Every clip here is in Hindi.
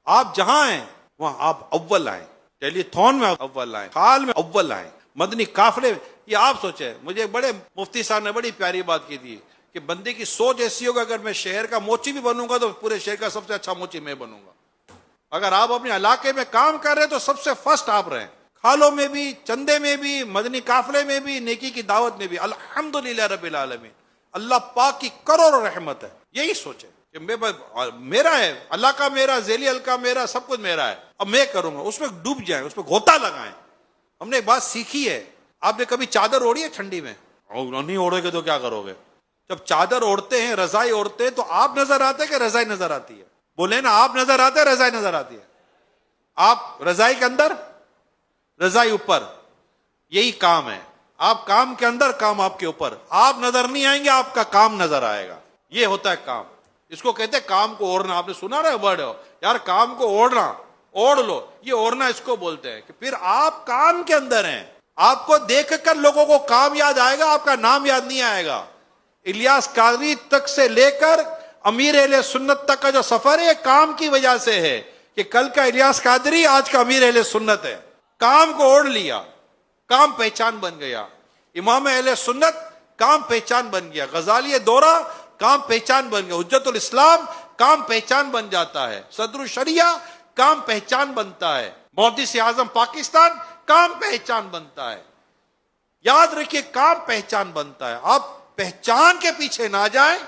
आप जहां हैं वहां आप अव्वल आए, टेलीथॉन में अव्वल आए, हाल में अव्वल आए, मदनी काफले। ये आप सोचे, मुझे बड़े मुफ्ती साहब ने बड़ी प्यारी बात की थी कि बंदे की सोच ऐसी होगा, अगर मैं शहर का मोची भी बनूंगा तो पूरे शहर का सबसे अच्छा मोची मैं बनूंगा। अगर आप अपने इलाके में काम कर रहे हैं तो सबसे फर्स्ट आप रहें, खालों में भी, चंदे में भी, मदनी काफले में भी, नेकी की दावत में भी। अल्हम्दुलिल्लाह रब्बिल आलमीन, अल्लाह पाक की करोड़ों रहमत है। यही सोचे कि मेरा है, अल्लाह का मेरा, ज़ेली अल का मेरा, सब कुछ मेरा है, अब मैं करूंगा। उसमें डूब जाए, उसमें गोता लगाएं। हमने एक बात सीखी है, आपने कभी चादर ओढ़ी है ठंडी में? नहीं ओढ़ोगे तो क्या करोगे? जब चादर ओढ़ते हैं, रजाई ओढ़ते हैं, तो आप नजर आते हैं कि रजाई नजर आती है? बोले ना, आप नजर आते हैं, रजाई नजर आती है? आप रजाई के अंदर, रजाई ऊपर, यही काम है। आप काम के अंदर, काम आपके ऊपर। आप नजर नहीं आएंगे, आपका काम नजर आएगा। ये होता है काम। इसको कहते हैं काम को ओढ़ना। आपने सुना ना वर्ड यार, काम को ओढ़ना, ओढ़ लो, ये ओढ़ना इसको बोलते हैं। कि फिर आप काम के अंदर हैं, आपको देखकर लोगों को काम याद आएगा, आपका नाम याद नहीं आएगा। इलियास कादरी तक से लेकर अमीर अहले सुन्नत तक का जो सफर है, काम की वजह से है कि कल का इलियास कादरी आज का अमीर अहले सुन्नत है। काम को ओढ़ लिया, काम पहचान बन गया। इमाम अहले सुन्नत काम पहचान बन गया। गजाली दौरा काम पहचान बन गया। हुज्जतुल इस्लाम काम पहचान बन जाता है। सदरुल शरिया काम पहचान बनता है। मुहद्दिस आजम पाकिस्तान काम पहचान बनता है। याद रखिए, काम पहचान बनता है। आप पहचान के पीछे ना जाएं,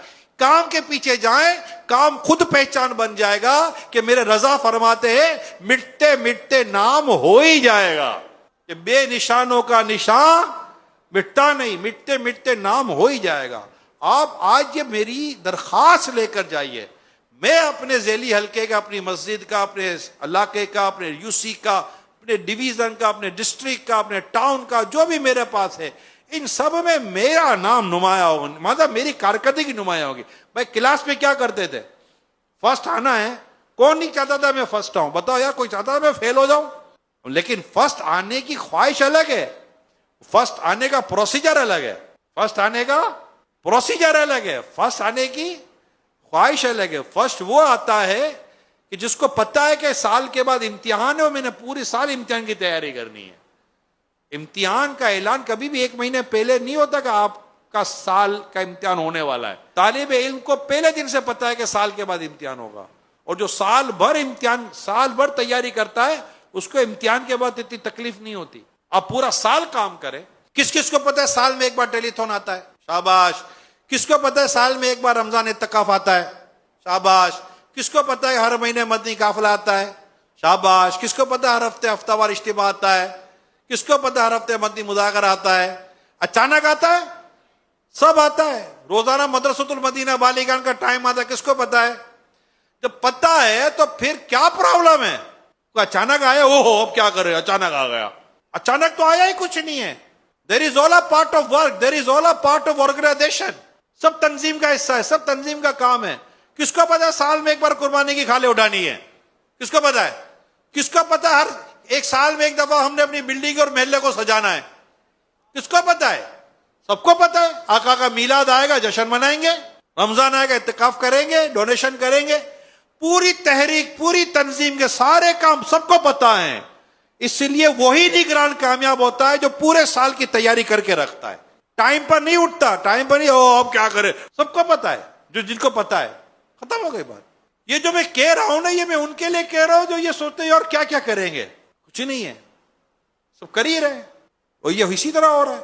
काम के पीछे जाएं, काम खुद पहचान बन जाएगा। कि मेरे रजा फरमाते हैं, मिटते मिटते नाम हो ही जाएगा। कि बेनिशानों का निशान मिटता नहीं, मिटते मिटते नाम हो ही जाएगा। आप आज ये मेरी दरखास्त लेकर जाइए। मैं अपने ज़ेली हल्के का, अपनी मस्जिद का, अपने इलाके का, अपने यूसी का, अपने डिवीजन का, अपने डिस्ट्रिक्ट का, अपने टाउन का, जो भी मेरे पास है, इन सब में मेरा नाम नुमाया होगा, मतलब मेरी कारकर्दगी नुमाया होगी। भाई क्लास में क्या करते थे? फर्स्ट आना है। कौन नहीं चाहता था मैं फर्स्ट आऊं? बताओ यार, कोई चाहता था मैं फेल हो जाऊं? लेकिन फर्स्ट आने की ख्वाहिश अलग है, फर्स्ट आने का प्रोसीजर अलग है। फर्स्ट आने का प्रोसीजर अलग है, फर्स्ट आने की ख्वाहिश अलग है। फर्स्ट वो आता है कि जिसको पता है कि साल के बाद इम्तिहान है और मैंने पूरे साल इम्तिहान की तैयारी करनी है। इम्तिहान का ऐलान कभी भी 1 महीने पहले नहीं होता कि आपका साल का इम्तिहान होने वाला है। तालिब इल्म को पहले दिन से पता है कि साल के बाद इम्तिहान होगा। और जो साल भर तैयारी करता है, उसको इम्तिहान के बाद इतनी तकलीफ नहीं होती। आप पूरा साल काम करें। किस किस को पता है साल में एक बार टेलीथॉन आता है? शाबाश। किसको पता है साल में एक बार रमजान इत्तिकाफ आता है? शाबाश। किसको पता है हर महीने मदनी काफिला आता है? शाबाश। किसको पता है हर हफ्ते हफ्तावार इज्तिमा आता है? किसको पता है हर हफ्ते मदनी मुज़ाकरा आता है? अचानक आता है? सब आता है। रोजाना मदरसतुल मदीना बालिगान का टाइम आता है, किसको पता है? जब पता है तो फिर क्या प्रॉब्लम है? अचानक आया, ओहो अब क्या करे, अचानक आ गया। अचानक तो आया ही कुछ नहीं है। There is all a part of work, there is all a part of organisation. सब तंजीम का हिस्सा है, सब तंजीम का काम है। किसको पता है साल में एक बार कुर्बानी की खाले उठानी है? किसको पता है? किसको पता है हर एक साल में एक दफा हमने अपनी बिल्डिंग और महल्ले को सजाना है? किसको पता है? सबको पता है। आका का मीलाद आएगा, जश्न मनाएंगे। रमजान आएगा, इत्तिकाफ करेंगे, डोनेशन करेंगे। पूरी तहरीक, पूरी तंजीम के सारे काम सबको पता है। इसलिए वही निगरान कामयाब होता है जो पूरे साल की तैयारी करके रखता है। टाइम पर नहीं उठता, टाइम पर नहीं, ओ अब क्या करे। सबको पता है, जो जिनको पता है। खत्म हो गई बात। ये जो मैं कह रहा हूं ना, ये मैं उनके लिए कह रहा हूं जो ये सोचते हैं और क्या क्या करेंगे। कुछ नहीं है, सब कर ही रहे और ये इसी तरह हो रहा है।